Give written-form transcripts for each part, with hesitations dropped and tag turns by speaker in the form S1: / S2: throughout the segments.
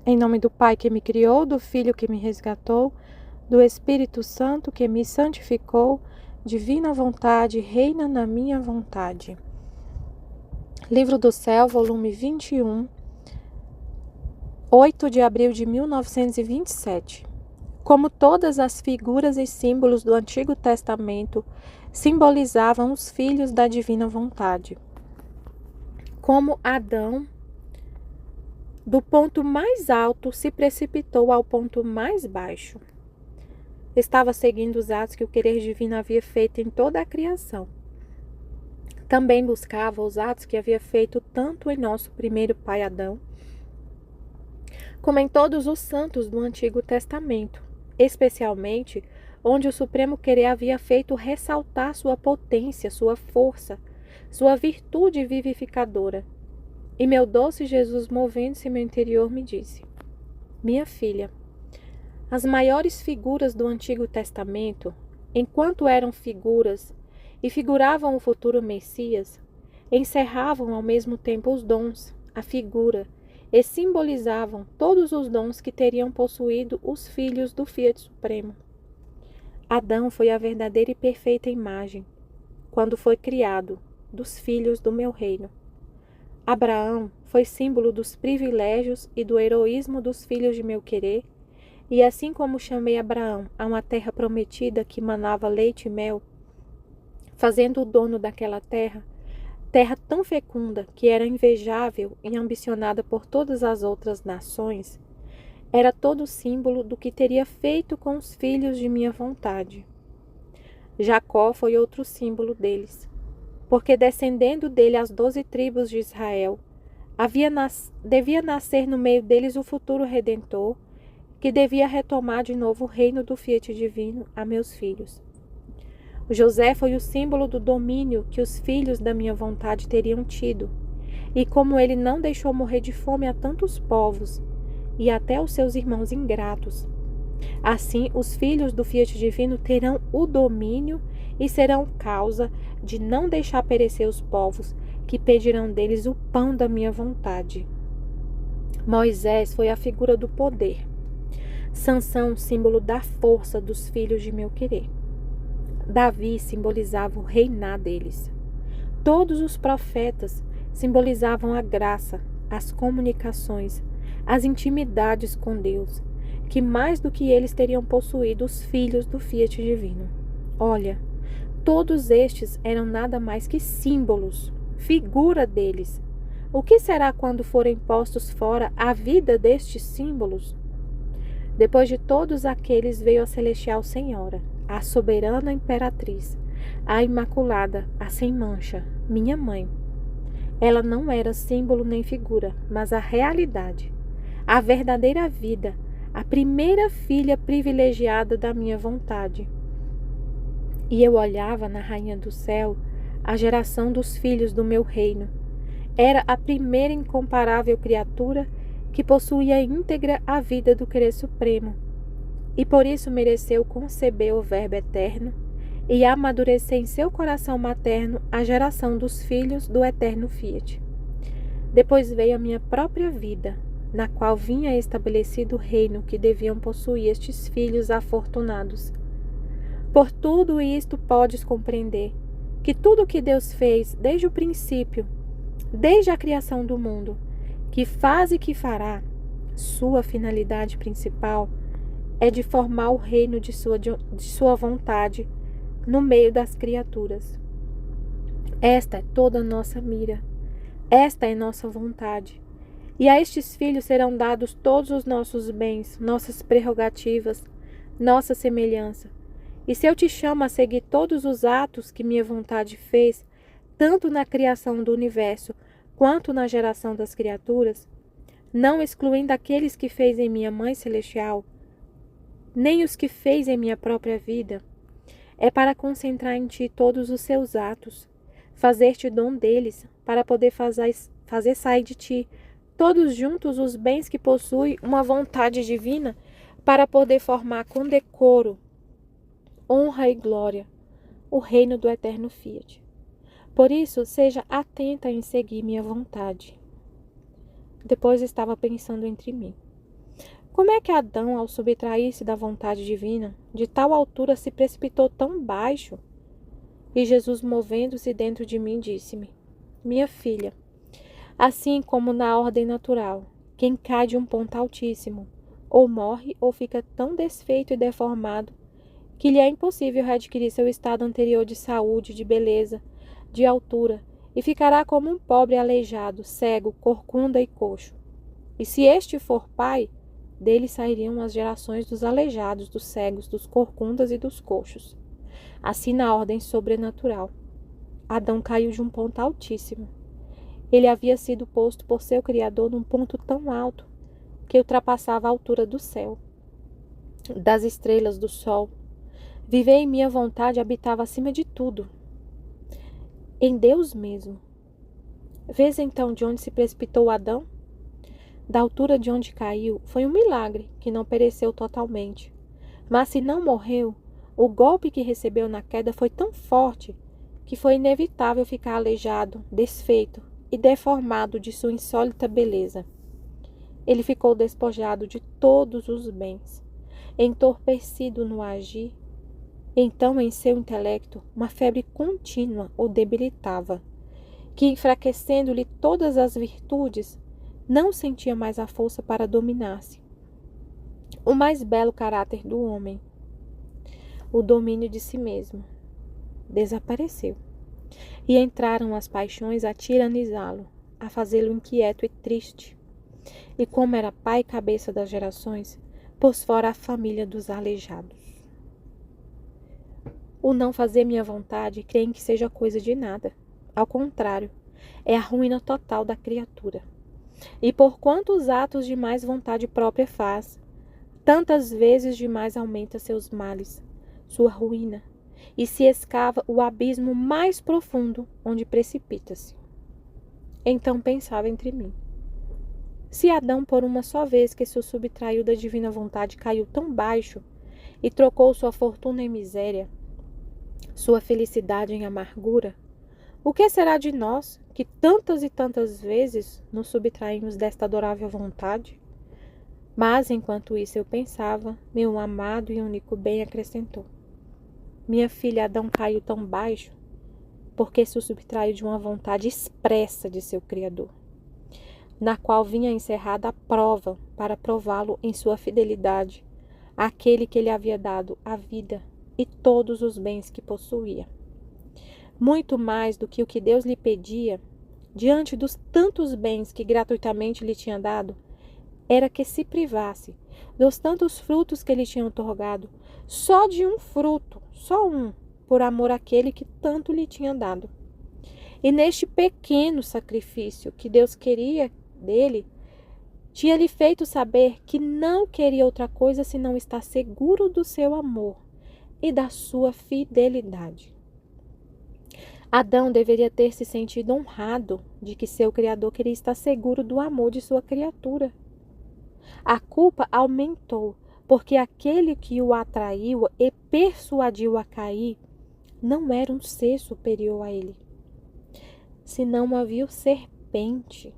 S1: Em nome do Pai que me criou, do Filho que me resgatou, do Espírito Santo que me santificou, divina vontade, reina na minha vontade. Livro do Céu, volume 21, 8 de abril de 1927. Como todas as figuras e símbolos do Antigo Testamento simbolizavam os filhos da divina vontade. Como Adão, do ponto mais alto, se precipitou ao ponto mais baixo. Estava seguindo os atos que o querer divino havia feito em toda a criação. Também buscava os atos que havia feito tanto em nosso primeiro pai Adão, como em todos os santos do Antigo Testamento, especialmente onde o Supremo Querer havia feito ressaltar sua potência, sua força, sua virtude vivificadora. E meu doce Jesus, movendo-se em meu interior, me disse: minha filha, as maiores figuras do Antigo Testamento, enquanto eram figuras e figuravam o futuro Messias, encerravam ao mesmo tempo os dons, a figura, e simbolizavam todos os dons que teriam possuído os filhos do Fiat Supremo. Adão foi a verdadeira e perfeita imagem, quando foi criado, dos filhos do meu reino. Abraão foi símbolo dos privilégios e do heroísmo dos filhos de meu querer, e assim como chamei Abraão a uma terra prometida que manava leite e mel, fazendo o dono daquela terra, terra tão fecunda que era invejável e ambicionada por todas as outras nações, era todo símbolo do que teria feito com os filhos de minha vontade. Jacó foi outro símbolo deles, porque descendendo dele as 12 tribos de Israel, devia nascer no meio deles o futuro Redentor, que devia retomar de novo o reino do Fiat Divino a meus filhos. José foi o símbolo do domínio que os filhos da minha vontade teriam tido, e como ele não deixou morrer de fome a tantos povos, e até os seus irmãos ingratos, assim os filhos do Fiat Divino terão o domínio e serão causa de não deixar perecer os povos que pedirão deles o pão da minha vontade. Moisés foi a figura do poder. Sansão, símbolo da força dos filhos de meu querer. Davi simbolizava o reinar deles. Todos os profetas simbolizavam a graça, as comunicações, as intimidades com Deus, que mais do que eles teriam possuído os filhos do Fiat Divino. Olha, todos estes eram nada mais que símbolos, figura deles. O que será quando forem postos fora a vida destes símbolos? Depois de todos aqueles veio a celestial Senhora, a soberana imperatriz, a imaculada, a sem mancha, minha mãe. Ela não era símbolo nem figura, mas a realidade, a verdadeira vida, a primeira filha privilegiada da minha vontade. E eu olhava na Rainha do Céu a geração dos filhos do meu reino. Era a primeira incomparável criatura que possuía íntegra a vida do querer supremo, e por isso mereceu conceber o Verbo eterno e amadurecer em seu coração materno a geração dos filhos do eterno Fiat. Depois veio a minha própria vida, na qual vinha estabelecido o reino que deviam possuir estes filhos afortunados. Por tudo isto podes compreender que tudo o que Deus fez desde o princípio, desde a criação do mundo, que faz e que fará, sua finalidade principal é de formar o reino de sua vontade no meio das criaturas. Esta é toda a nossa mira, esta é nossa vontade. E a estes filhos serão dados todos os nossos bens, nossas prerrogativas, nossa semelhança. E se eu te chamo a seguir todos os atos que minha vontade fez, tanto na criação do universo quanto na geração das criaturas, não excluindo aqueles que fez em minha Mãe Celestial, nem os que fez em minha própria vida, é para concentrar em ti todos os seus atos, fazer-te dom deles, para poder fazer sair de ti todos juntos os bens que possui uma vontade divina, para poder formar com decoro, honra e glória o reino do eterno Fiat. Por isso, seja atenta em seguir minha vontade. Depois estava pensando entre mim. Como é que Adão, ao subtrair-se da vontade divina, de tal altura se precipitou tão baixo? E Jesus, movendo-se dentro de mim, disse-me: Minha filha, assim como na ordem natural, quem cai de um ponto altíssimo, ou morre ou fica tão desfeito e deformado que lhe é impossível readquirir seu estado anterior de saúde, de beleza, de altura, e ficará como um pobre aleijado, cego, corcunda e coxo. E se este for pai, dele sairiam as gerações dos aleijados, dos cegos, dos corcundas e dos coxos. Assim, na ordem sobrenatural, Adão caiu de um ponto altíssimo. Ele havia sido posto por seu Criador num ponto tão alto que ultrapassava a altura do céu, das estrelas, do sol. Viver em minha vontade habitava acima de tudo, em Deus mesmo. Vês então de onde se precipitou Adão? Da altura de onde caiu, foi um milagre que não pereceu totalmente. Mas se não morreu, o golpe que recebeu na queda foi tão forte que foi inevitável ficar aleijado, desfeito e deformado de sua insólita beleza. Ele ficou despojado de todos os bens, entorpecido no agir. Então, em seu intelecto, uma febre contínua o debilitava, que, enfraquecendo-lhe todas as virtudes, não sentia mais a força para dominar-se. O mais belo caráter do homem, o domínio de si mesmo, desapareceu. E entraram as paixões a tiranizá-lo, a fazê-lo inquieto e triste. E como era pai e cabeça das gerações, pôs fora a família dos aleijados. O não fazer minha vontade, creem que seja coisa de nada. Ao contrário, é a ruína total da criatura. E por quantos atos de mais vontade própria faz, tantas vezes demais aumenta seus males, sua ruína, e se escava o abismo mais profundo onde precipita-se. Então pensava entre mim: se Adão, por uma só vez que se subtraiu da divina vontade, caiu tão baixo e trocou sua fortuna em miséria, sua felicidade em amargura, o que será de nós, que tantas e tantas vezes nos subtraímos desta adorável vontade? Mas, enquanto isso eu pensava, meu amado e único bem acrescentou: minha filha, Adão caiu tão baixo porque se subtraiu de uma vontade expressa de seu Criador, na qual vinha encerrada a prova para prová-lo em sua fidelidade àquele que lhe havia dado a vida e todos os bens que possuía. Muito mais do que o que Deus lhe pedia, diante dos tantos bens que gratuitamente lhe tinha dado, era que se privasse dos tantos frutos que lhe tinham otorgado, só de um fruto, só um, por amor àquele que tanto lhe tinha dado. E neste pequeno sacrifício que Deus queria dele, tinha-lhe feito saber que não queria outra coisa senão estar seguro do seu amor e da sua fidelidade. Adão deveria ter se sentido honrado de que seu Criador queria estar seguro do amor de sua criatura. A culpa aumentou, porque aquele que o atraiu e persuadiu a cair não era um ser superior a ele, senão uma vil serpente,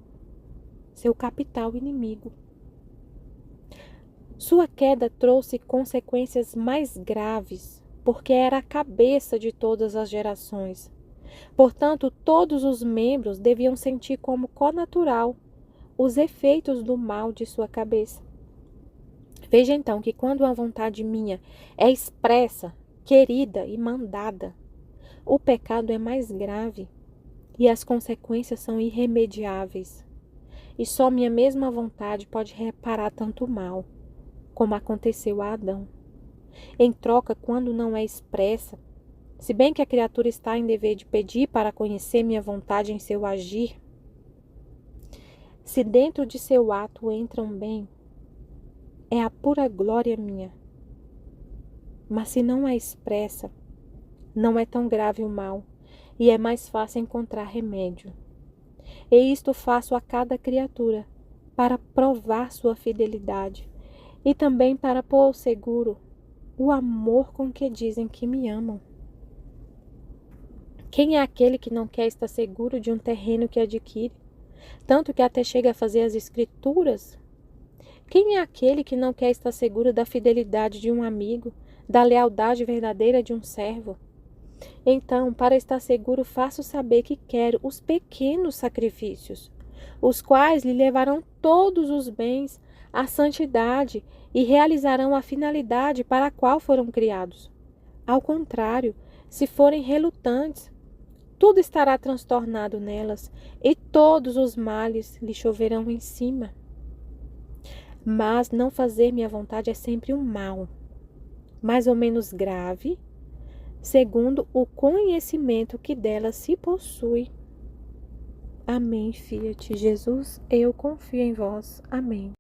S1: seu capital inimigo. Sua queda trouxe consequências mais graves, porque era a cabeça de todas as gerações. Portanto, todos os membros deviam sentir como connatural os efeitos do mal de sua cabeça. Veja então que quando a vontade minha é expressa, querida e mandada, o pecado é mais grave e as consequências são irremediáveis. E só minha mesma vontade pode reparar tanto mal, como aconteceu a Adão. Em troca, quando não é expressa, se bem que a criatura está em dever de pedir para conhecer minha vontade em seu agir, se dentro de seu ato entra um bem, é a pura glória minha. Mas se não é expressa, não é tão grave o mal, e é mais fácil encontrar remédio. E isto faço a cada criatura, para provar sua fidelidade, e também para pôr ao seguro o amor com que dizem que me amam. Quem é aquele que não quer estar seguro de um terreno que adquire, tanto que até chega a fazer as escrituras Quem é aquele que não quer estar seguro da fidelidade de um amigo, da lealdade verdadeira de um servo? Então, para estar seguro, faço saber que quero os pequenos sacrifícios, os quais lhe levarão todos os bens à santidade e realizarão a finalidade para a qual foram criados. Ao contrário, se forem relutantes, tudo estará transtornado nelas e todos os males lhe choverão em cima. Mas não fazer minha vontade é sempre um mal, mais ou menos grave, segundo o conhecimento que dela se possui. Amém, Fiat. Jesus, eu confio em vós. Amém.